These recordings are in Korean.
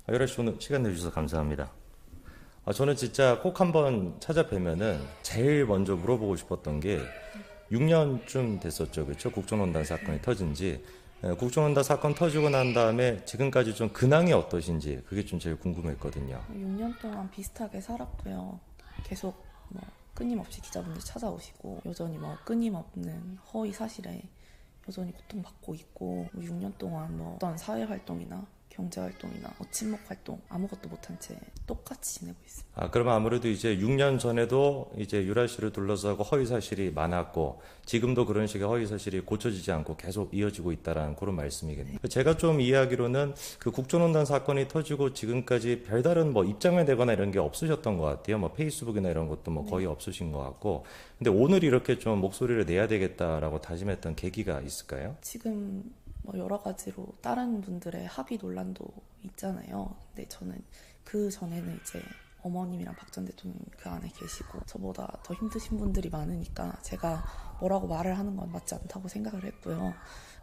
유라 씨 오늘 시간 내주셔서 감사합니다. 저는 진짜 꼭 한번 찾아뵈면은 제일 먼저 물어보고 싶었던 게 6년쯤 됐었죠. 그렇죠? 국정농단 사건이 터진 지. 국정농단 사건 터지고 난 다음에 지금까지 좀 근황이 어떠신지 그게 좀 제일 궁금했거든요. 6년 동안 비슷하게 살았고요. 계속 뭐 끊임없이 기자분들 찾아오시고 여전히 뭐 끊임없는 허위 사실에 여전히 고통받고 있고 6년 동안 뭐 어떤 사회 활동이나 경제 활동이나 친목 활동 아무것도 못한 채 똑같이 지내고 있습니다. 그러면 아무래도 이제 6년 전에도 이제 유라 씨를 둘러싸고 허위 사실이 많았고 지금도 그런 식의 허위 사실이 고쳐지지 않고 계속 이어지고 있다라는 그런 말씀이겠네요. 제가 좀 이해하기로는 그 국정농단 사건이 터지고 지금까지 별다른 뭐 입장을 내거나 이런 게 없으셨던 것 같아요. 뭐 페이스북이나 이런 것도 뭐 거의 없으신 것 같고. 근데 오늘 이렇게 좀 목소리를 내야 되겠다라고 다짐했던 계기가 있을까요? 지금 뭐 여러 가지로 다른 분들의 합의 논란도 있잖아요. 근데 저는 그 전에는 이제 어머님이랑 박 전 대통령 그 안에 계시고 저보다 더 힘드신 분들이 많으니까 제가 뭐라고 말을 하는 건 맞지 않다고 생각을 했고요.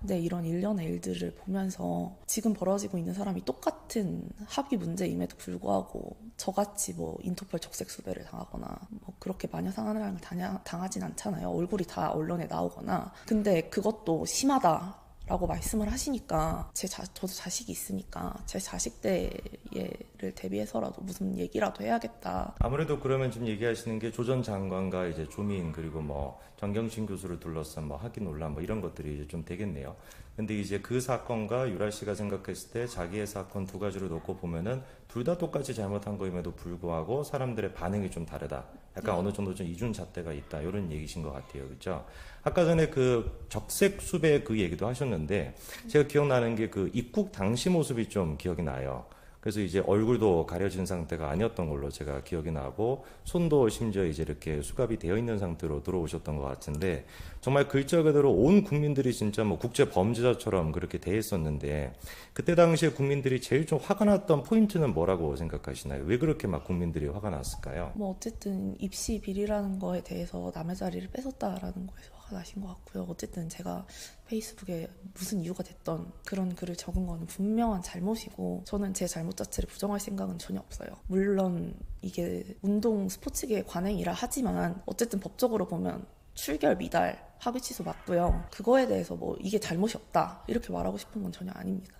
근데 이런 일련의 일들을 보면서 지금 벌어지고 있는 사람이 똑같은 합의 문제임에도 불구하고 저같이 뭐 인터폴 적색 수배를 당하거나 뭐 그렇게 마녀 상한을 당하진 않잖아요. 얼굴이 다 언론에 나오거나. 근데 그것도 심하다 라고 말씀을 하시니까 저도 자식이 있으니까 제 자식 때를 대비해서라도 무슨 얘기라도 해야겠다. 아무래도 그러면 지금 얘기하시는 게 조 전 장관과 이제 조민 그리고 뭐 정경심 교수를 둘러싼 뭐 학위 논란 뭐 이런 것들이 이제 좀 되겠네요. 근데 이제 그 사건과 유라 씨가 생각했을 때 자기의 사건 두 가지를 놓고 보면은 둘 다 똑같이 잘못한 거임에도 불구하고 사람들의 반응이 좀 다르다. 약간 어느 정도 좀 이중 잣대가 있다. 이런 얘기신 것 같아요. 그렇죠? 아까 전에 그 적색 수배 그 얘기도 하셨는데 제가 기억나는 게 그 입국 당시 모습이 좀 기억이 나요. 그래서 이제 얼굴도 가려진 상태가 아니었던 걸로 제가 기억이 나고 손도 심지어 이제 이렇게 수갑이 되어 있는 상태로 들어오셨던 것 같은데 정말 글자 그대로 온 국민들이 진짜 뭐 국제 범죄자처럼 그렇게 대했었는데 그때 당시에 국민들이 제일 좀 화가 났던 포인트는 뭐라고 생각하시나요? 왜 그렇게 막 국민들이 화가 났을까요? 뭐 어쨌든 입시 비리라는 거에 대해서 남의 자리를 뺏었다라는 거에서 화가 나신 것 같고요. 어쨌든 제가 페이스북에 무슨 이유가 됐던 그런 글을 적은 거는 분명한 잘못이고 저는 제 잘못 자체를 부정할 생각은 전혀 없어요. 물론 이게 운동 스포츠계의 관행이라 하지만 어쨌든 법적으로 보면 출결 미달 합의 취소 맞고요. 그거에 대해서 뭐 이게 잘못이 없다 이렇게 말하고 싶은 건 전혀 아닙니다.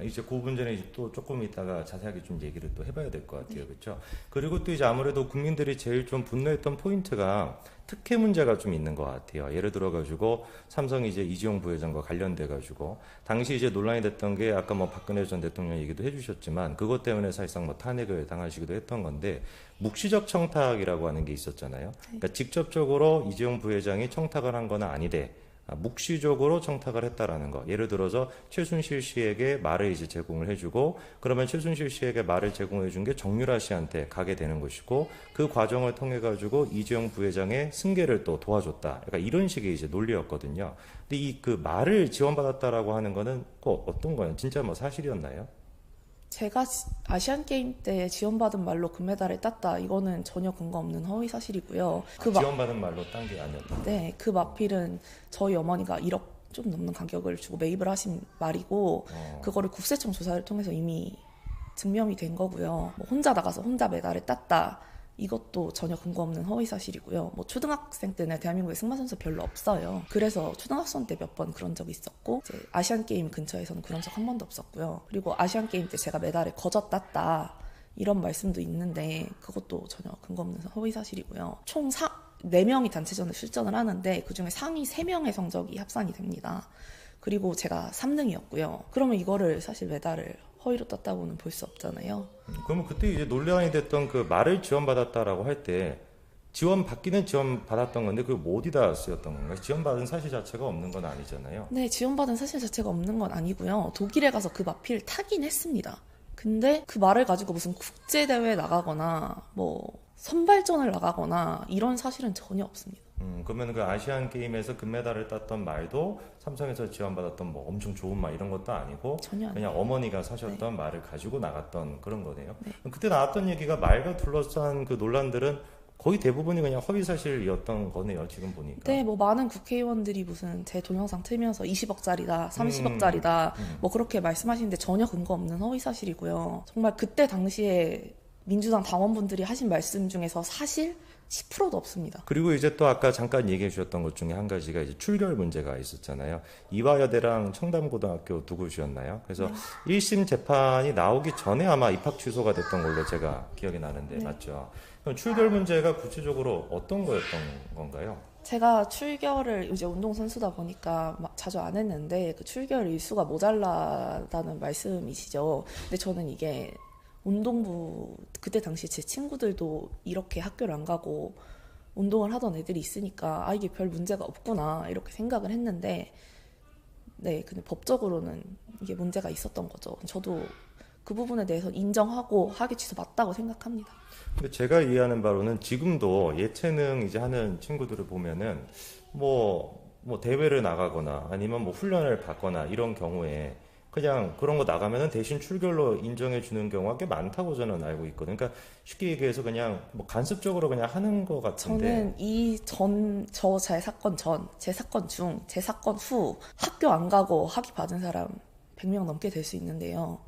이제 그 문제는 이제 또 조금 이따가 자세하게 좀 얘기를 또 해봐야 될 것 같아요. 그렇죠? 그리고 또 이제 아무래도 국민들이 제일 좀 분노했던 포인트가 특혜 문제가 좀 있는 것 같아요. 예를 들어가지고 삼성 이제 이재용 부회장과 관련돼가지고 당시 이제 논란이 됐던 게 아까 뭐 박근혜 전 대통령 얘기도 해주셨지만 그것 때문에 사실상 뭐 탄핵을 당하시기도 했던 건데 묵시적 청탁이라고 하는 게 있었잖아요. 그러니까 직접적으로 이재용 부회장이 청탁을 한 건 아니되 묵시적으로 청탁을 했다라는 거. 예를 들어서 최순실 씨에게 말을 이제 제공을 해주고 그러면 최순실 씨에게 말을 제공해준 게 정유라 씨한테 가게 되는 것이고 그 과정을 통해 가지고 이재용 부회장의 승계를 또 도와줬다. 약간 이런 식의 이제 논리였거든요. 근데 이 그 말을 지원받았다라고 하는 거는 꼭 어떤 거예요? 진짜 뭐 사실이었나요? 제가 아시안게임 때 지원받은 말로 금메달을 땄다. 이거는 전혀 근거 없는 허위 사실이고요. 지원받은 말로 딴 게 아니었다. 네, 그 마필은 저희 어머니가 1억 좀 넘는 가격을 주고 매입을 하신 말이고 그거를 국세청 조사를 통해서 이미 증명이 된 거고요. 뭐 혼자 나가서 혼자 메달을 땄다. 이것도 전혀 근거 없는 허위 사실이고요. 뭐 초등학생 때는 대한민국에 승마 선수 별로 없어요. 그래서 초등학생 때 몇 번 그런 적이 있었고 이제 아시안 게임 근처에서는 그런 적 한 번도 없었고요. 그리고 아시안 게임 때 제가 메달을 거저 땄다 이런 말씀도 있는데 그것도 전혀 근거 없는 허위 사실이고요. 총 4명이 단체전을 출전을 하는데 그중에 상위 3명의 성적이 합산이 됩니다. 그리고 제가 3등이었고요. 그러면 이거를 사실 메달을 허위로 땄다고는 볼 수 없잖아요. 그러면 그때 이제 논란이 됐던 그 말을 지원받았다라고 할 때 지원받기는 지원받았던 건데 그게 뭐 어디다 쓰였던 건가요? 지원받은 사실 자체가 없는 건 아니잖아요. 네, 지원받은 사실 자체가 없는 건 아니고요. 독일에 가서 그 마필을 타긴 했습니다. 근데 그 말을 가지고 무슨 국제대회에 나가거나 뭐 선발전을 나가거나 이런 사실은 전혀 없습니다. 그러면 그 아시안 게임에서 금메달을 땄던 말도 삼성에서 지원받았던 뭐 엄청 좋은 말 이런 것도 아니고 전혀 아니에요. 그냥 어머니가 사셨던 말을 가지고 나갔던 그런 거네요. 네. 그때 나왔던 얘기가 말과 둘러싼 그 논란들은 거의 대부분이 그냥 허위 사실이었던 거네요. 지금 보니까. 네, 뭐 많은 국회의원들이 무슨 제 동영상 틀면서 20억짜리다, 30억짜리다, 뭐 그렇게 말씀하시는데 전혀 근거 없는 허위 사실이고요. 정말 그때 당시에 민주당 당원분들이 하신 말씀 중에서 사실 10%도 없습니다. 그리고 이제 또 아까 잠깐 얘기해 주셨던 것 중에 한 가지가 이제 출결 문제가 있었잖아요. 이화여대랑 청담고등학교 두 곳이었나요? 그래서 1심 재판이 나오기 전에 아마 입학 취소가 됐던 걸로 제가 기억이 나는데 맞죠? 그럼 출결 문제가 구체적으로 어떤 거였던 건가요? 제가 출결을 이제 운동선수다 보니까 막 자주 안 했는데 그 출결 일수가 모자라다는 말씀이시죠. 근데 저는 이게 운동부 그때 당시 제 친구들도 이렇게 학교를 안 가고 운동을 하던 애들이 있으니까 아 이게 별 문제가 없구나 이렇게 생각을 했는데 네 근데 법적으로는 이게 문제가 있었던 거죠. 저도 그 부분에 대해서 인정하고 학위 취소 맞다고 생각합니다. 근데 제가 이해하는 바로는 지금도 예체능 이제 하는 친구들을 보면은 뭐 대회를 나가거나 아니면 뭐 훈련을 받거나 이런 경우에 그냥 그런 거 나가면은 대신 출결로 인정해 주는 경우가 꽤 많다고 저는 알고 있거든요. 그러니까 쉽게 얘기해서 그냥 뭐 간섭적으로 그냥 하는 것 같은데. 저는 제 사건 전, 제 사건 중, 제 사건 후 학교 안 가고 학위 받은 사람 100명 넘게 될 수 있는데요.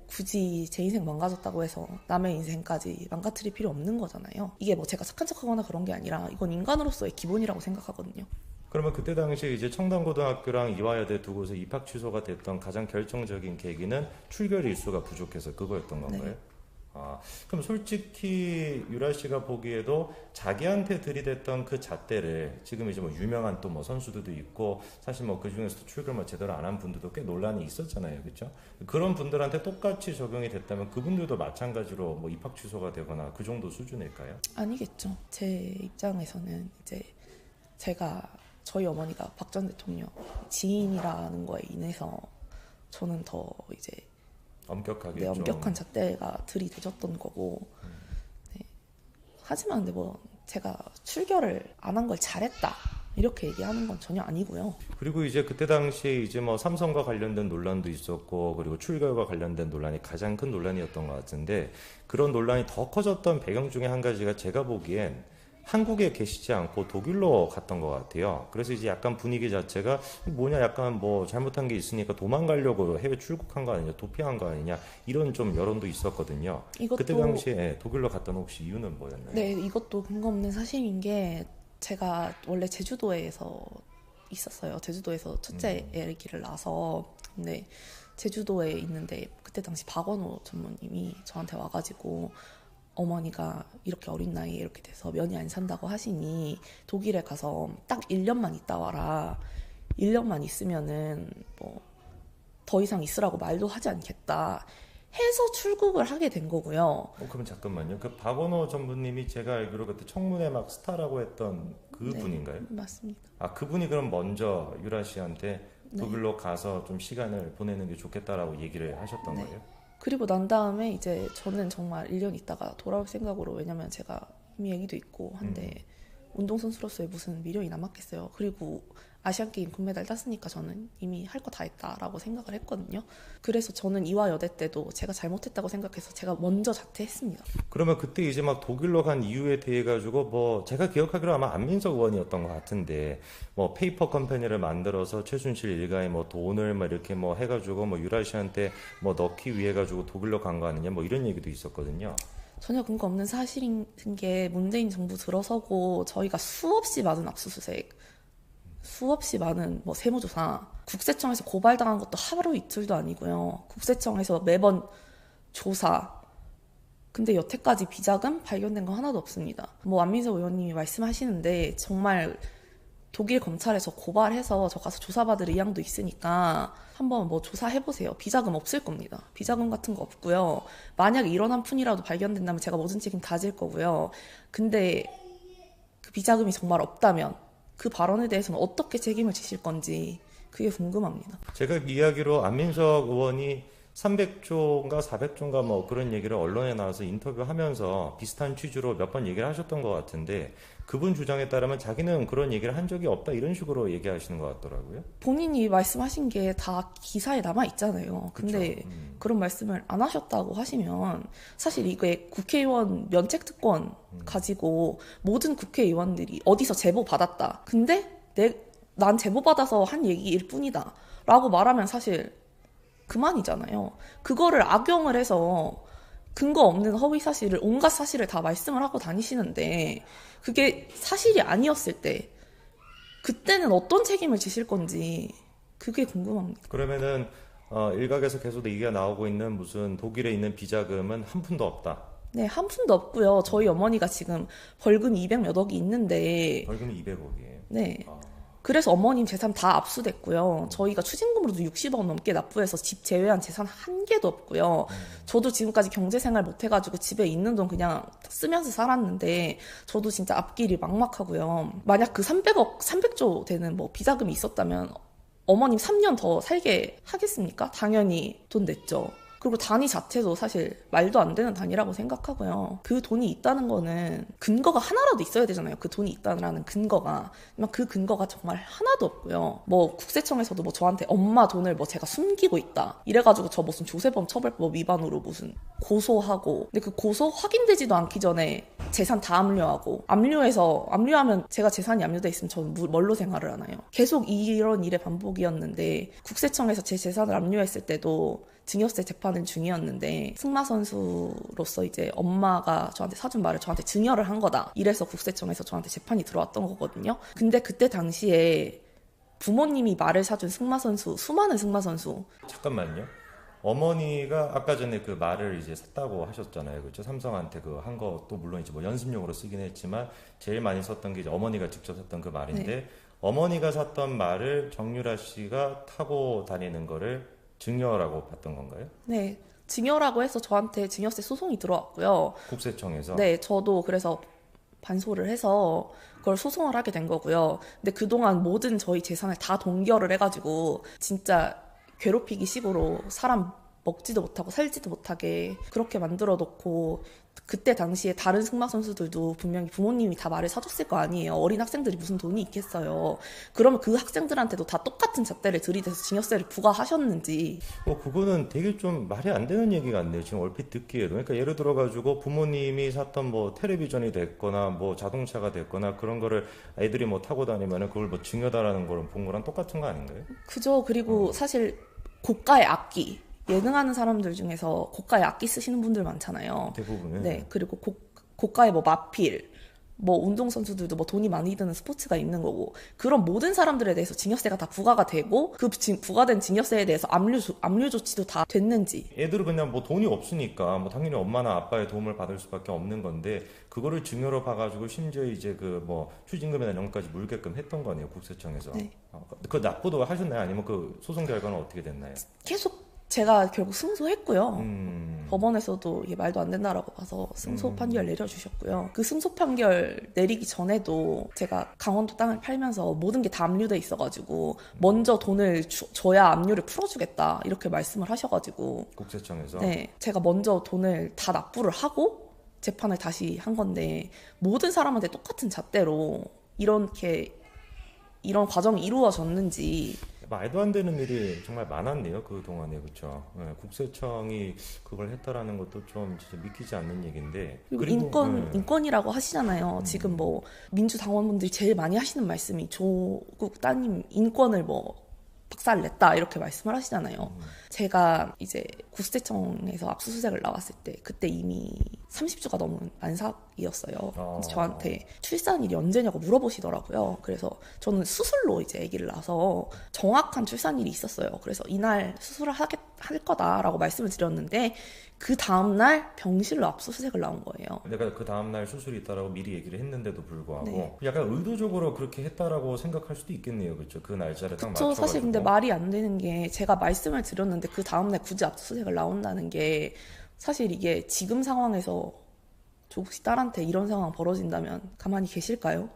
굳이 제 인생 망가졌다고 해서 남의 인생까지 망가뜨릴 필요 없는 거잖아요. 이게 뭐 제가 착한 척하거나 그런 게 아니라 이건 인간으로서의 기본이라고 생각하거든요. 그러면 그때 당시에 이제 청담고등학교랑 이화여대 두 곳에 입학 취소가 됐던 가장 결정적인 계기는 출결 일수가 부족해서 그거였던 건가요? 네. 아, 그럼 솔직히 유라 씨가 보기에도 자기한테 들이댔던 그 잣대를 지금 이제 뭐 유명한 또 뭐 선수들도 있고 사실 뭐 그 중에서도 출결만 제대로 안 한 분들도 꽤 논란이 있었잖아요, 그렇죠? 그런 분들한테 똑같이 적용이 됐다면 그분들도 마찬가지로 뭐 입학 취소가 되거나 그 정도 수준일까요? 아니겠죠. 제 입장에서는 이제 저희 어머니가 박 전 대통령 지인이라는 거에 인해서 저는 더 이제 엄격하게 네, 좀. 엄격한 잣대가 들이대졌던 거고 네. 하지만 근데 뭐 제가 출결을 안 한 걸 잘했다 이렇게 얘기하는 건 전혀 아니고요. 그리고 이제 그때 당시에 이제 뭐 삼성과 관련된 논란도 있었고 그리고 출결과 관련된 논란이 가장 큰 논란이었던 것 같은데 그런 논란이 더 커졌던 배경 중에 한 가지가 제가 보기엔 한국에 계시지 않고 독일로 갔던 것 같아요. 그래서 이제 약간 분위기 자체가 뭐냐 약간 뭐 잘못한 게 있으니까 도망가려고 해외 출국한 거 아니냐 도피한 거 아니냐 이런 좀 여론도 있었거든요. 그때 당시에 독일로 갔던 혹시 이유는 뭐였나요? 네, 이것도 근거 없는 사실인 게 제가 원래 제주도에서 있었어요. 제주도에서 첫째 아기를 낳아서 근데 제주도에 있는데 그때 당시 박원호 전무님이 저한테 와가지고 어머니가 이렇게 어린 나이에 이렇게 돼서 면이 안 산다고 하시니 독일에 가서 딱 1년만 있다 와라. 1년만 있으면은 뭐 더 이상 있으라고 말도 하지 않겠다. 해서 출국을 하게 된 거고요. 그럼 잠깐만요. 그 박원호 전무님이 제가 알기로 그때 청문회 막 스타라고 했던 그 네, 분인가요? 맞습니다. 아, 그분이 그럼 먼저 유라 씨한테 네. 독일로 가서 좀 시간을 보내는 게 좋겠다라고 얘기를 하셨던 네. 거예요? 그리고 난 다음에 이제 저는 정말 1년 있다가 돌아올 생각으로 왜냐면 제가 이미 애기도 있고 한데 운동선수로서의 무슨 미련이 남았겠어요. 그리고 아시안게임 금메달 땄으니까 저는 이미 할 거 다 했다라고 생각을 했거든요. 그래서 저는 이화여대 때도 제가 잘못했다고 생각해서 제가 먼저 자퇴했습니다. 그러면 그때 이제 막 독일로 간 이유에 대해 가지고 뭐 제가 기억하기로 아마 안민석 의원이었던 것 같은데 뭐 페이퍼 컴퍼니를 만들어서 최순실 일가에 뭐 돈을 막 이렇게 뭐 해가지고 뭐 유라 씨한테 뭐 넣기 위해 가지고 독일로 간 거 아니냐 뭐 이런 얘기도 있었거든요. 전혀 근거 없는 사실인 게 문재인 정부 들어서고 저희가 수없이 많은 압수수색 수없이 많은 뭐 세무조사 국세청에서 고발당한 것도 하루 이틀도 아니고요. 국세청에서 매번 조사 근데 여태까지 비자금 발견된 거 하나도 없습니다. 뭐 안민석 의원님이 말씀하시는데 정말 독일 검찰에서 고발해서 저 가서 조사받을 의향도 있으니까 한번 뭐 조사해보세요. 비자금 없을 겁니다. 비자금 같은 거 없고요. 만약에 이런 한 푼이라도 발견된다면 제가 모든 책임 다 질 거고요. 근데 그 비자금이 정말 없다면 그 발언에 대해서는 어떻게 책임을 지실 건지 그게 궁금합니다. 제가 이야기로 안민석 의원이 300조인가 400조인가 뭐 그런 얘기를 언론에 나와서 인터뷰하면서 비슷한 취지로 몇 번 얘기를 하셨던 것 같은데 그분 주장에 따르면 자기는 그런 얘기를 한 적이 없다 이런 식으로 얘기하시는 것 같더라고요. 본인이 말씀하신 게 다 기사에 남아 있잖아요. 근데 그쵸. 그런 말씀을 안 하셨다고 하시면 사실 이게 국회의원 면책특권 가지고 모든 국회의원들이 어디서 제보 받았다. 근데 난 제보 받아서 한 얘기일 뿐이다. 라고 말하면 사실 그만이잖아요. 그거를 악용을 해서 근거 없는 허위 사실을 온갖 사실을 다 말씀을 하고 다니시는데 그게 사실이 아니었을 때 그때는 어떤 책임을 지실 건지 그게 궁금합니다. 그러면은 일각에서 계속 얘기가 나오고 있는 무슨 독일에 있는 비자금은 한 푼도 없다. 네, 한 푼도 없고요. 저희 어머니가 지금 벌금이 200 몇 억이 있는데 벌금이 200억이에요. 네. 그래서 어머님 재산 다 압수됐고요. 저희가 추징금으로도 60억 넘게 납부해서 집 제외한 재산 한 개도 없고요. 저도 지금까지 경제생활 못해가지고 집에 있는 돈 그냥 쓰면서 살았는데 저도 진짜 앞길이 막막하고요. 만약 그 300억, 300조 되는 뭐 비자금이 있었다면 어머님 3년 더 살게 하겠습니까? 당연히 돈 냈죠. 그리고 단위 자체도 사실 말도 안 되는 단위라고 생각하고요. 그 돈이 있다는 거는 근거가 하나라도 있어야 되잖아요. 그 돈이 있다는 근거가. 하지만 그 근거가 정말 하나도 없고요. 뭐 국세청에서도 뭐 저한테 엄마 돈을 뭐 제가 숨기고 있다. 이래가지고 저 무슨 조세범 처벌법 위반으로 무슨 고소하고. 근데 그 고소 확인되지도 않기 전에 재산 다 압류하고 압류하면 제가 재산이 압류돼 있으면 저는 뭘로 생활을 하나요? 계속 이런 일의 반복이었는데 국세청에서 제 재산을 압류했을 때도 증여세 재판은 중이었는데 승마 선수로서 이제 엄마가 저한테 사준 말을 저한테 증여를 한 거다. 이래서 국세청에서 저한테 재판이 들어왔던 거거든요. 근데 그때 당시에 부모님이 말을 사준 승마 선수, 수많은 승마 선수. 잠깐만요. 어머니가 아까 전에 그 말을 이제 샀다고 하셨잖아요. 그렇죠? 삼성한테 그 한 것도 물론 이제 뭐 연습용으로 쓰긴 했지만 제일 많이 썼던 게 이제 어머니가 직접 샀던 그 말인데 네. 어머니가 샀던 말을 정유라 씨가 타고 다니는 거를 증여라고 봤던 건가요? 네. 증여라고 해서 저한테 증여세 소송이 들어왔고요. 국세청에서. 네, 저도 그래서 반소를 해서 그걸 소송을 하게 된 거고요. 근데 그동안 모든 저희 재산을 다 동결을 해가지고 진짜 괴롭히기 식으로 사람 먹지도 못하고 살지도 못하게 그렇게 만들어 놓고 그때 당시에 다른 승마 선수들도 분명히 부모님이 다 말을 사줬을 거 아니에요. 어린 학생들이 무슨 돈이 있겠어요. 그러면 그 학생들한테도 다 똑같은 잣대를 들이대서 증여세를 부과하셨는지. 그거는 되게 좀 말이 안 되는 얘기 같네요. 지금 얼핏 듣기에도. 그러니까 예를 들어가지고 부모님이 샀던 뭐 텔레비전이 됐거나 뭐 자동차가 됐거나 그런 거를 애들이 뭐 타고 다니면은 그걸 뭐 증여다라는 걸 본 거랑 똑같은 거 아닌가요? 그죠. 그리고 사실 고가의 악기. 예능하는 사람들 중에서 고가의 악기 쓰시는 분들 많잖아요. 대부분은. 네. 그리고 고가의 뭐 마필, 뭐 운동선수들도 뭐 돈이 많이 드는 스포츠가 있는 거고 그런 모든 사람들에 대해서 증여세가 다 부과가 되고 그 부과된 증여세에 대해서 압류 조치도 다 됐는지. 애들은 그냥 뭐 돈이 없으니까 뭐 당연히 엄마나 아빠의 도움을 받을 수밖에 없는 건데 그거를 증여로 봐가지고 심지어 이제 그 뭐 추징금이나 이런 것까지 물게끔 했던 거네요. 국세청에서. 네. 그 납부도 하셨나요? 아니면 그 소송 결과는 어떻게 됐나요? 계속 제가 결국 승소했고요. 법원에서도 이게 말도 안 된다라고 봐서 승소 판결 내려주셨고요. 그 승소 판결 내리기 전에도 제가 강원도 땅을 팔면서 모든 게 다 압류돼 있어가지고 먼저 돈을 줘야 압류를 풀어주겠다 이렇게 말씀을 하셔가지고 국세청에서. 네, 제가 먼저 돈을 다 납부를 하고 재판을 다시 한 건데 모든 사람한테 똑같은 잣대로 이런 과정이 이루어졌는지. 말도 안 되는 일이 정말 많았네요. 그 동안에. 그렇죠. 네, 국세청이 그걸 했다라는 것도 좀 진짜 믿기지 않는 얘기인데. 그리고 인권이라고 하시잖아요. 지금 뭐 민주당원분들이 제일 많이 하시는 말씀이 조국 따님 인권을 뭐 박살냈다 이렇게 말씀을 하시잖아요. 제가 이제 국세청에서 압수수색을 나왔을 때 그때 이미 30주가 넘은 만삭이었어요. 그래서 저한테 출산일이 언제냐고 물어보시더라고요. 그래서 저는 수술로 이제 아기를 낳아서 정확한 출산일이 있었어요. 그래서 이날 수술을 할 거다라고 말씀을 드렸는데 그 다음날 병실로 압수수색을 나온 거예요. 내가 그 다음날 수술이 있다라고 미리 얘기를 했는데도 불구하고 네. 약간 의도적으로 그렇게 했다라고 생각할 수도 있겠네요. 그렇죠. 그 날짜를 딱 그쵸. 맞춰가지고. 사실 근데 말이 안 되는 게 제가 말씀을 드렸는데 그 다음날 굳이 압수수색을 나온다는 게 사실 이게 지금 상황에서 조국 씨 딸한테 이런 상황 벌어진다면 가만히 계실까요?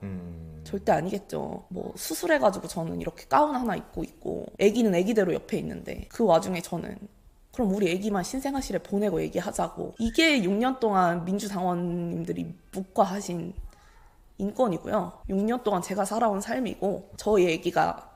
절대 아니겠죠. 뭐 수술해가지고 저는 이렇게 가운 하나 입고 있고 아기는 아기대로 옆에 있는데 그 와중에 저는 그럼 우리 애기만 신생아실에 보내고 얘기하자고. 이게 6년 동안 민주당원님들이 묵과하신 인권이고요. 6년 동안 제가 살아온 삶이고 저희 애기가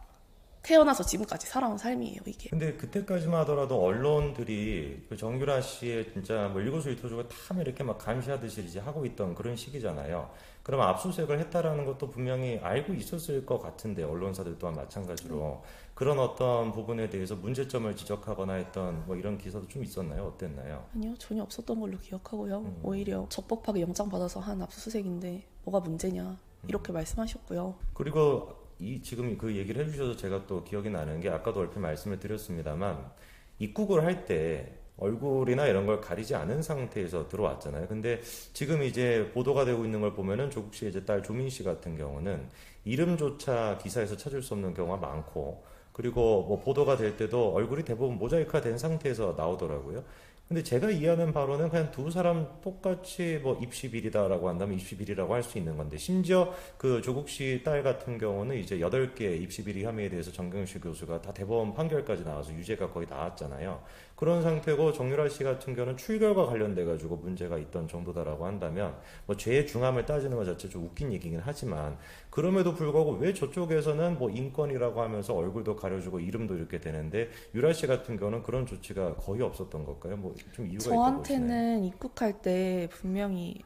태어나서 지금까지 살아온 삶이에요, 이게. 근데 그때까지만 하더라도 언론들이 그 정유라 씨의 진짜 뭐 일거수일투족을 다 이렇게 막 감시하듯이 이제 하고 있던 그런 시기잖아요. 그럼 압수수색을 했다라는 것도 분명히 알고 있었을 것 같은데 언론사들 또한 마찬가지로 그런 어떤 부분에 대해서 문제점을 지적하거나 했던 뭐 이런 기사도 좀 있었나요? 어땠나요? 아니요, 전혀 없었던 걸로 기억하고요. 오히려 적법하게 영장 받아서 한 압수수색인데 뭐가 문제냐 이렇게 말씀하셨고요. 그리고 지금 그 얘기를 해주셔서 제가 또 기억이 나는 게 아까도 얼핏 말씀을 드렸습니다만 입국을 할 때 얼굴이나 이런 걸 가리지 않은 상태에서 들어왔잖아요. 근데 지금 이제 보도가 되고 있는 걸 보면은 조국 씨의 이제 딸 조민 씨 같은 경우는 이름조차 기사에서 찾을 수 없는 경우가 많고 그리고 뭐 보도가 될 때도 얼굴이 대부분 모자이크가 된 상태에서 나오더라고요. 근데 제가 이해하는 바로는 그냥 두 사람 똑같이 뭐 입시 비리다라고 한다면 입시 비리라고 할 수 있는 건데 심지어 그 조국 씨 딸 같은 경우는 이제 8개 입시 비리 혐의에 대해서 정경실 교수가 다 대법원 판결까지 나와서 유죄가 거의 나왔잖아요. 그런 상태고 정유라 씨 같은 경우는 출결과 관련돼 가지고 문제가 있던 정도다라고 한다면 뭐 죄의 중함을 따지는 것 자체 좀 웃긴 얘기긴 하지만 그럼에도 불구하고 왜 저쪽에서는 뭐 인권이라고 하면서 얼굴도 가려주고 이름도 이렇게 되는데 유라 씨 같은 경우는 그런 조치가 거의 없었던 걸까요? 뭐 좀 이유가 있다고 보시나요? 저한테는 입국할 때 분명히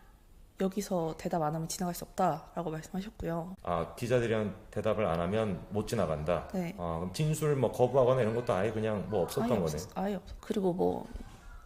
여기서 대답 안 하면 지나갈 수 없다라고 말씀하셨고요. 아, 기자들이랑 대답을 안 하면 못 지나간다. 네. 그럼 진술 뭐 거부하거나 이런 것도 아예 그냥 뭐 없었던 거네. 아예 없어. 그리고 뭐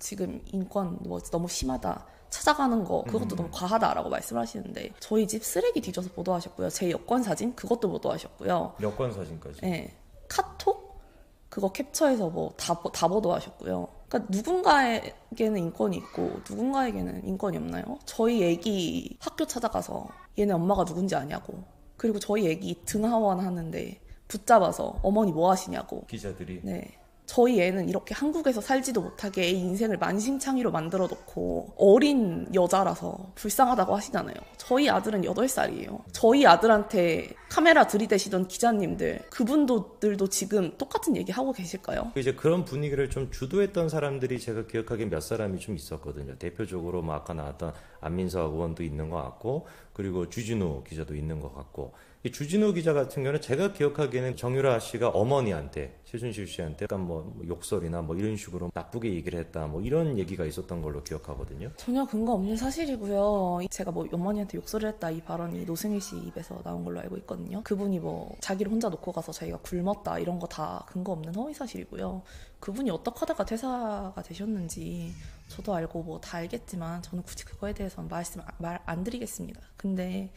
지금 인권 뭐 너무 심하다. 찾아가는 거 그것도 너무 과하다라고 말씀하시는데 저희 집 쓰레기 뒤져서 보도하셨고요. 제 여권 사진 그것도 보도하셨고요. 여권 사진까지. 네. 카톡 그거 캡처해서 뭐 다 보도하셨고요. 그러니까 누군가에게는 인권이 있고 누군가에게는 인권이 없나요? 저희 애기 학교 찾아가서 얘네 엄마가 누군지 아냐고. 그리고 저희 애기 등하원 하는데 붙잡아서 어머니 뭐 하시냐고. 기자들이. 네. 저희 애는 이렇게 한국에서 살지도 못하게 애 인생을 만신창이로 만들어 놓고 어린 여자라서 불쌍하다고 하시잖아요. 저희 아들은 8살이에요. 저희 아들한테 카메라 들이대시던 기자님들 그분들도 지금 똑같은 얘기 하고 계실까요? 이제 그런 분위기를 좀 주도했던 사람들이 제가 기억하기엔 몇 사람이 좀 있었거든요. 대표적으로 뭐 아까 나왔던 안민석 의원도 있는 것 같고 그리고 주진우 기자도 있는 것 같고 이 주진우 기자 같은 경우는 제가 기억하기에는 정유라 씨가 어머니한테 최순실 씨한테 약간 뭐 욕설이나 뭐 이런 식으로 나쁘게 얘기를 했다 뭐 이런 얘기가 있었던 걸로 기억하거든요. 전혀 근거 없는 사실이고요. 제가 뭐 어머니한테 욕설을 했다 이 발언이 노승일 씨 입에서 나온 걸로 알고 있거든요. 그분이 뭐 자기를 혼자 놓고 가서 자기가 굶었다 이런 거 다 근거 없는 허위 사실이고요. 그분이 어떻게 하다가 퇴사가 되셨는지 저도 알고 뭐 다 알겠지만 저는 굳이 그거에 대해서는 말 안 드리겠습니다. 근데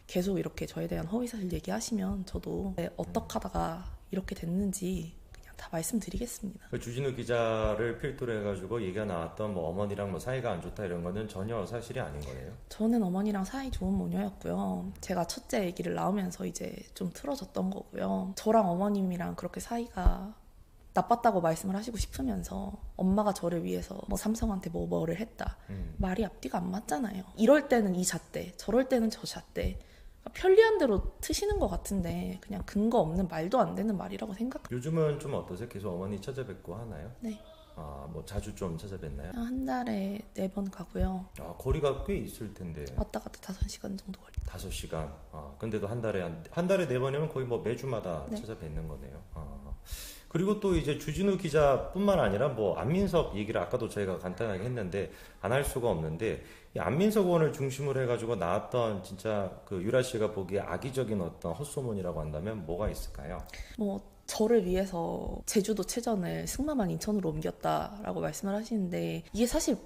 계속 이렇게 저에 대한 허위사실 얘기하시면 저도 어떻게 하다가 이렇게 됐는지 그냥 다 말씀드리겠습니다. 그 주진우 기자를 필두로 해가지고 얘기가 나왔던 뭐 어머니랑 뭐 사이가 안 좋다 이런 거는 전혀 사실이 아닌 거네요. 저는 어머니랑 사이 좋은 모녀였고요. 제가 첫째 아기를 낳으면서 이제 좀 틀어졌던 거고요. 저랑 어머님이랑 그렇게 사이가 나빴다고 말씀을 하시고 싶으면서 엄마가 저를 위해서 뭐 삼성한테 뭐를 했다. 말이 앞뒤가 안 맞잖아요. 이럴 때는 이 잣대, 저럴 때는 저 잣대. 편리한 대로 트시는 것 같은데 그냥 근거 없는 말도 안 되는 말이라고 생각합니다. 요즘은 좀 어떠세요? 계속 어머니 찾아뵙고 하나요? 네. 아, 뭐 자주 좀 찾아뵙나요? 한 달에 4번 가고요. 아, 거리가 꽤 있을 텐데. 왔다 갔다 5시간 정도 걸려요. 5시간. 아, 근데도 한 달에 4번이면 거의 뭐 매주마다 네. 찾아뵙는 거네요. 그리고 또 이제 주진우 기자뿐만 아니라 뭐 안민석 얘기를 아까도 저희가 간단하게 했는데 안 할 수가 없는데 이 안민석 의원을 중심으로 해가지고 나왔던 진짜 그 유라 씨가 보기에 악의적인 어떤 헛소문이라고 한다면 뭐가 있을까요? 뭐 저를 위해서 제주도 체전을 승마만 인천으로 옮겼다라고 말씀을 하시는데 이게 사실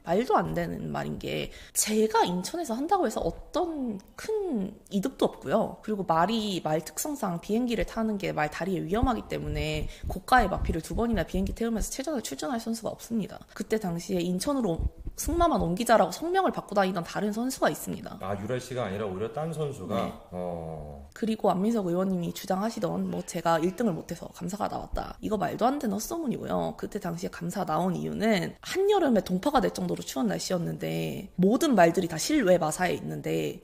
말도 안 되는 말인 게 제가 인천에서 한다고 해서 어떤 큰 이득도 없고요. 그리고 말 특성상 비행기를 타는 게 말 다리에 위험하기 때문에 고가의 마피를 2번이나 비행기 태우면서 체전을 출전할 선수가 없습니다. 그때 당시에 인천으로 승마만 옮기자라고 성명을 받고 다니던 다른 선수가 있습니다. 아, 유라 씨가 아니라 오히려 딴 선수가? 네. 그리고 안민석 의원님이 주장하시던 뭐 제가 1등을 못해서 감사가 나왔다. 이거 말도 안 되는 헛소문이고요. 그때 당시에 감사 나온 이유는 한여름에 동파가 될 정도로 추운 날씨였는데 모든 말들이 다 실외 마사에 있는데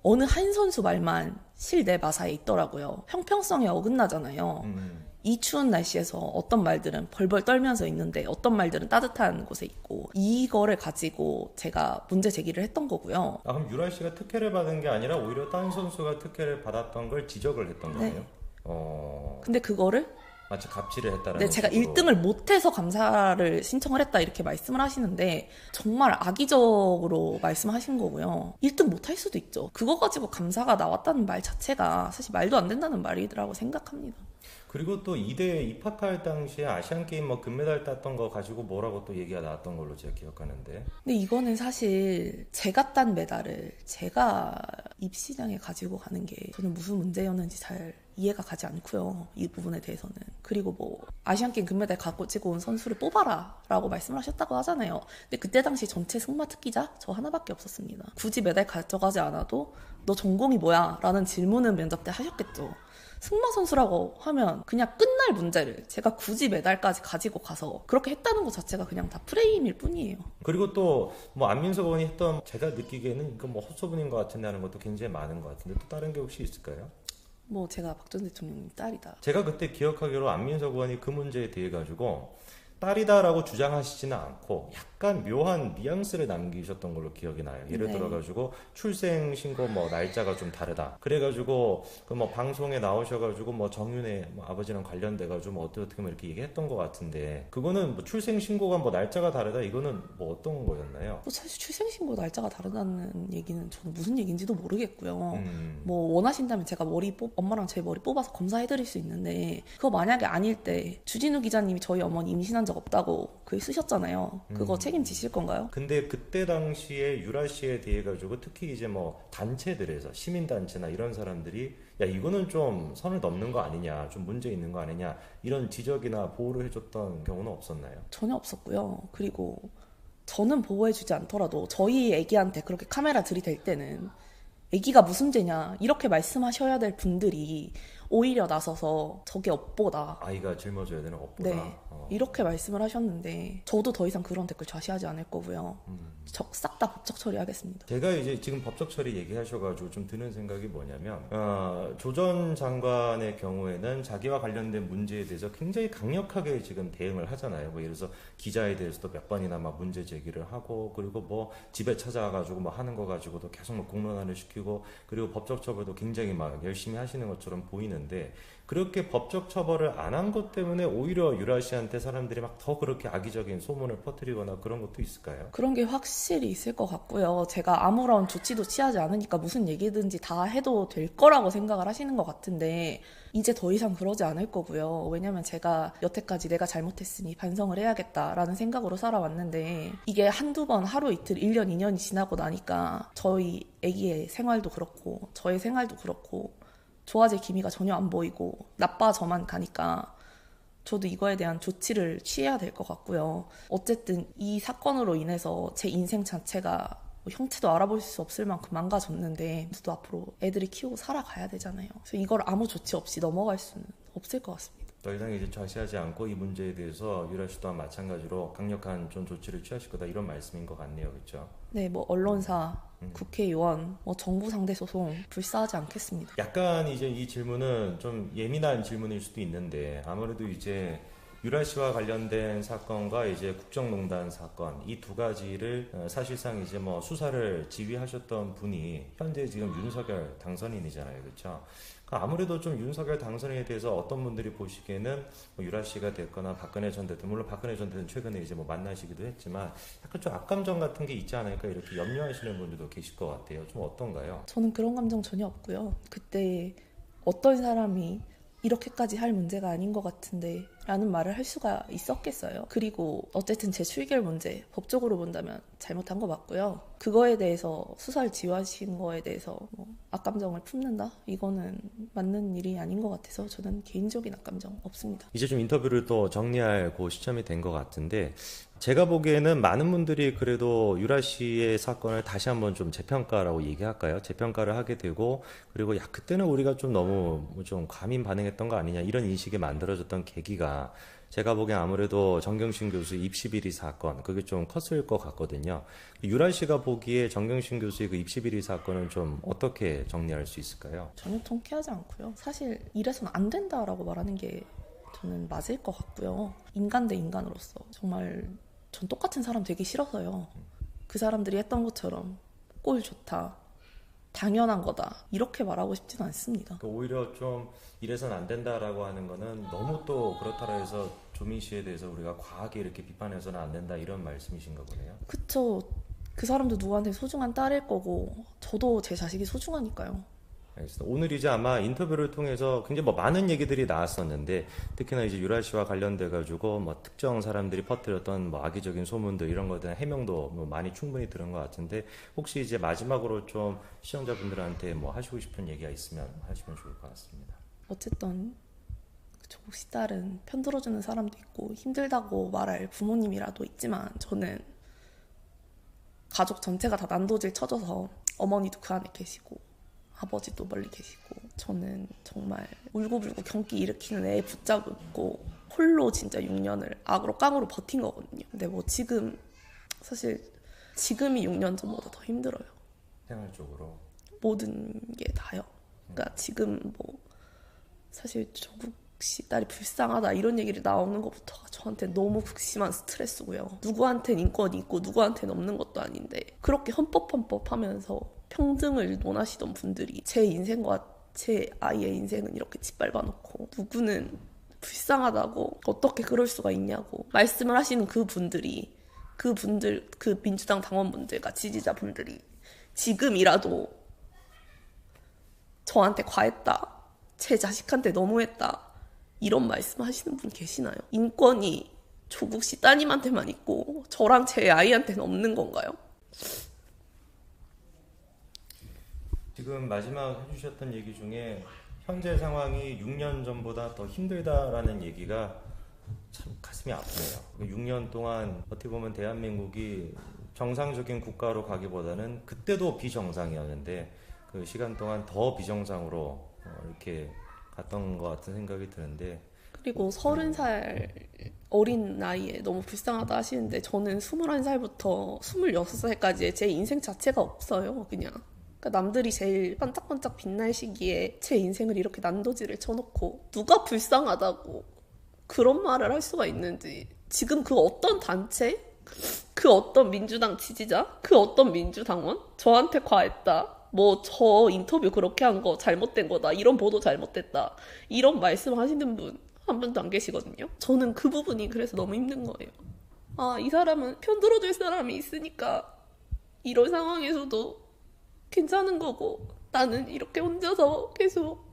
어느 한 선수 말만 실내 마사에 있더라고요. 형평성에 어긋나잖아요. 이 추운 날씨에서 어떤 말들은 벌벌 떨면서 있는데 어떤 말들은 따뜻한 곳에 있고 이거를 가지고 제가 문제 제기를 했던 거고요. 아, 그럼 유라 씨가 특혜를 받은 게 아니라 오히려 딴 선수가 특혜를 받았던 걸 지적을 했던 네. 거예요? 근데 그거를 마치 갑질을 했다라는 네, 제가 식으로. 1등을 못해서 감사를 신청을 했다 이렇게 말씀을 하시는데 정말 악의적으로 말씀하신 거고요. 1등 못할 수도 있죠. 그거 가지고 감사가 나왔다는 말 자체가 사실 말도 안 된다는 말이라고 생각합니다. 그리고 또 2대 입학할 당시에 아시안게임 뭐 금메달 땄던 거 가지고 뭐라고 또 얘기가 나왔던 걸로 제가 기억하는데. 근데 이거는 사실 제가 딴 메달을 제가 입시장에 가지고 가는 게 저는 무슨 문제였는지 잘 이해가 가지 않고요. 이 부분에 대해서는. 그리고 뭐 아시안게임 금메달 가지고 온 선수를 뽑아라 라고 말씀을 하셨다고 하잖아요. 근데 그때 당시 전체 승마 특기자 저 하나밖에 없었습니다. 굳이 메달 가져가지 않아도 너 전공이 뭐야? 라는 질문은 면접 때 하셨겠죠. 승마 선수라고 하면 그냥 끝날 문제를 제가 굳이 메달까지 가지고 가서 그렇게 했다는 것 자체가 그냥 다 프레임일 뿐이에요. 그리고 또 뭐 안민석 의원이 했던 제가 느끼기에는 이거 뭐 헛소문인 것 같은데 하는 것도 굉장히 많은 것 같은데 또 다른 게 혹시 있을까요? 뭐 제가 박 전 대통령님 딸이다. 제가 그때 기억하기로 안민석 의원이 그 문제에 대해 가지고 딸이다라고 주장하시지는 않고 약간 묘한 뉘앙스를 남기셨던 걸로 기억이 나요. 예를 네. 들어가지고 출생 신고 뭐 날짜가 좀 다르다. 그래가지고 그 뭐 방송에 나오셔가지고 뭐 정윤의 뭐 아버지랑 관련돼가지고 뭐 어떻게 뭐 이렇게 얘기했던 것 같은데 그거는 뭐 출생 신고가 뭐 날짜가 다르다. 이거는 뭐 어떤 거였나요? 뭐 사실 출생신고 날짜가 다르다는 얘기는 저는 무슨 얘기인지도 모르겠고요. 음. 뭐 원하신다면 제가 엄마랑 제 머리 뽑아서 검사해드릴 수 있는데 그거 만약에 아닐 때 주진우 기자님이 저희 어머니 임신한 적 없다고 글 쓰셨잖아요. 그거 책임지실 건가요? 근데 그때 당시에 유라 씨에 대해 가지고 특히 이제 뭐 단체들에서 시민단체나 이런 사람들이 야 이거는 좀 선을 넘는 거 아니냐 좀 문제 있는 거 아니냐 이런 지적이나 보호를 해줬던 경우는 없었나요? 전혀 없었고요. 그리고 저는 보호해주지 않더라도 저희 애기한테 그렇게 카메라 들이댈 때는 애기가 무슨 죄냐 이렇게 말씀하셔야 될 분들이 오히려 나서서 저게 업보다 아이가 짊어져야 되는 업보다. 네 이렇게 말씀을 하셨는데 저도 더 이상 그런 댓글 좌시하지 않을 거고요. 싹 다 법적 처리하겠습니다. 제가 이제 지금 법적 처리 얘기하셔가지고 좀 드는 생각이 뭐냐면 조 전 장관의 경우에는 자기와 관련된 문제에 대해서 굉장히 강력하게 지금 대응을 하잖아요. 뭐 예를 들어서 기자에 대해서도 몇 번이나 막 문제 제기를 하고 그리고 뭐 집에 찾아가지고 뭐 하는 거 가지고도 계속 뭐 공론화를 시키고 그리고 법적 처벌도 굉장히 막 열심히 하시는 것처럼 보이는데 그렇게 법적 처벌을 안 한 것 때문에 오히려 유라 씨한테 사람들이 막 더 그렇게 악의적인 소문을 퍼뜨리거나 그런 것도 있을까요? 그런 게 확실히 있을 것 같고요. 제가 아무런 조치도 취하지 않으니까 무슨 얘기든지 다 해도 될 거라고 생각을 하시는 것 같은데 이제 더 이상 그러지 않을 거고요. 왜냐면 제가 여태까지 내가 잘못했으니 반성을 해야겠다라는 생각으로 살아왔는데 이게 한두 번 하루 이틀 1년 2년이 지나고 나니까 저희 애기의 생활도 그렇고 저의 생활도 그렇고 좋아질 기미가 전혀 안 보이고 나빠져만 가니까 저도 이거에 대한 조치를 취해야 될 것 같고요. 어쨌든 이 사건으로 인해서 제 인생 자체가 형태도 알아볼 수 없을 만큼 망가졌는데 저도 앞으로 애들이 키우고 살아가야 되잖아요. 그래서 이걸 아무 조치 없이 넘어갈 수는 없을 것 같습니다. 더 이상 이제 좌시하지 않고 이 문제에 대해서 유라 씨 또한 마찬가지로 강력한 좀 조치를 취하실 거다 이런 말씀인 것 같네요, 그렇죠? 네, 뭐 언론사, 국회의원, 뭐 정부 상대 소송 불사하지 않겠습니다. 약간 이제 이 질문은 좀 예민한 질문일 수도 있는데 아무래도 이제 유라 씨와 관련된 사건과 이제 국정농단 사건 이 두 가지를 사실상 이제 뭐 수사를 지휘하셨던 분이 현재 지금 윤석열 당선인이잖아요, 그렇죠? 아무래도 좀 윤석열 당선인에 대해서 어떤 분들이 보시기에는 뭐 유라 씨가 됐거나 박근혜 전 대통령 물론 박근혜 전 대통령 최근에 이제 뭐 만나시기도 했지만 약간 좀 악감정 같은 게 있지 않을까 이렇게 염려하시는 분들도 계실 것 같아요. 좀 어떤가요? 저는 그런 감정 전혀 없고요. 그때 어떤 사람이 이렇게까지 할 문제가 아닌 것 같은데 라는 말을 할 수가 있었겠어요. 그리고 어쨌든 제 출결 문제 법적으로 본다면 잘못한 거 맞고요. 그거에 대해서 수사를 지휘하신 거에 대해서 뭐 악감정을 품는다? 이거는 맞는 일이 아닌 것 같아서 저는 개인적인 악감정 없습니다. 이제 좀 인터뷰를 또 정리할 그 시점이 된 것 같은데 제가 보기에는 많은 분들이 그래도 유라 씨의 사건을 다시 한번 좀 재평가라고 얘기할까요? 재평가를 하게 되고 그리고 야 그때는 우리가 좀 너무 좀 과민 반응했던 거 아니냐 이런 인식이 만들어졌던 계기가 제가 보기엔 아무래도 정경심 교수 입시 비리 사건 그게 좀 컸을 것 같거든요. 유라 씨가 보기에 정경심 교수의 그 입시 비리 사건은 좀 어떻게 정리할 수 있을까요? 전혀 통쾌하지 않고요. 사실 이래서는 안 된다라고 말하는 게 저는 맞을 것 같고요. 인간 대 인간으로서 정말 전 똑같은 사람 되기 싫어서요. 그 사람들이 했던 것처럼 꼴 좋다, 당연한 거다 이렇게 말하고 싶지는 않습니다. 그러니까 오히려 좀 이래서는 안 된다라고 하는 거는 너무 또 그렇다고 해서 조민 씨에 대해서 우리가 과하게 이렇게 비판해서는 안 된다 이런 말씀이신가 보네요. 그쵸. 그 사람도 누구한테 소중한 딸일 거고 저도 제 자식이 소중하니까요. 알겠습니다. 오늘 이제 아마 인터뷰를 통해서 굉장히 뭐 많은 얘기들이 나왔었는데 특히나 이제 유라 씨와 관련돼 가지고 뭐 특정 사람들이 퍼뜨렸던 뭐 악의적인 소문들 이런 것에 대한 해명도 뭐 많이 충분히 들은 것 같은데 혹시 이제 마지막으로 좀 시청자분들한테 뭐 하시고 싶은 얘기가 있으면 하시면 좋을 것 같습니다. 어쨌든 조국 씨 딸은 편들어주는 사람도 있고 힘들다고 말할 부모님이라도 있지만 저는 가족 전체가 다 난도질 쳐져서 어머니도 그 안에 계시고 아버지도 멀리 계시고 저는 정말 울고불고 경기 일으키는 애 붙잡고 홀로 진짜 6년을 악으로 깡으로 버틴 거거든요. 근데 뭐 지금 사실 지금이 6년 전보다 더 힘들어요. 생활적으로 모든 게 다요. 그러니까 지금 뭐 사실 조국 씨 딸이 불쌍하다 이런 얘기를 나오는 것부터가 저한테 너무 극심한 스트레스고요. 누구한테는 인권이 있고 누구한테는 없는 것도 아닌데 그렇게 헌법 하면서 평등을 논하시던 분들이 제 인생과 제 아이의 인생은 이렇게 짓밟아놓고 누구는 불쌍하다고 어떻게 그럴 수가 있냐고 말씀을 하시는 그분들이 그 민주당 당원분들과 지지자분들이 지금이라도 저한테 과했다, 제 자식한테 너무했다 이런 말씀하시는 분 계시나요? 인권이 조국 씨 따님한테만 있고 저랑 제 아이한테는 없는 건가요? 지금 마지막 해주셨던 얘기 중에 현재 상황이 6년 전보다 더 힘들다라는 얘기가 참 가슴이 아프네요. 6년 동안 어떻게 보면 대한민국이 정상적인 국가로 가기보다는 그때도 비정상이었는데 그 시간 동안 더 비정상으로 이렇게 갔던 것 같은 생각이 드는데 그리고 30살 어린 나이에 너무 불쌍하다 하시는데 저는 21살부터 26살까지의 제 인생 자체가 없어요. 그냥 그러니까 남들이 제일 반짝반짝 빛날 시기에 제 인생을 이렇게 난도질을 쳐놓고 누가 불쌍하다고 그런 말을 할 수가 있는지 지금 그 어떤 단체? 그 어떤 민주당 지지자? 그 어떤 민주당원? 저한테 과했다. 뭐 저 인터뷰 그렇게 한 거 잘못된 거다. 이런 보도 잘못됐다. 이런 말씀 하시는 분 한 분도 안 계시거든요. 저는 그 부분이 그래서 너무 힘든 거예요. 아, 이 사람은 편들어줄 사람이 있으니까 이런 상황에서도 괜찮은 거고 나는 이렇게 혼자서 계속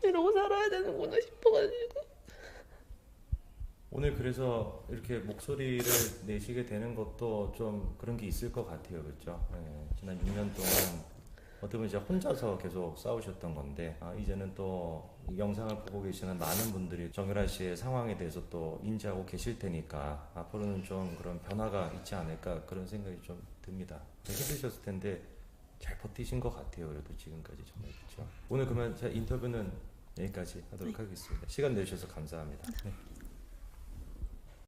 이러고 살아야 되는구나 싶어가지고 오늘 그래서 이렇게 목소리를 내시게 되는 것도 좀 그런 게 있을 것 같아요. 그렇죠? 네, 지난 6년 동안 어떻게 보면 이제 혼자서 계속 싸우셨던 건데 이제는 또 이 영상을 보고 계시는 많은 분들이 정유라 씨의 상황에 대해서 또 인지하고 계실 테니까 앞으로는 좀 그런 변화가 있지 않을까 그런 생각이 좀 듭니다. 힘드셨을 텐데 잘 버티신 것 같아요. 그래도 지금까지 정말 그렇죠. 오늘 그러면 제 인터뷰는 여기까지 하도록 하겠습니다. 시간 내주셔서 감사합니다. 네.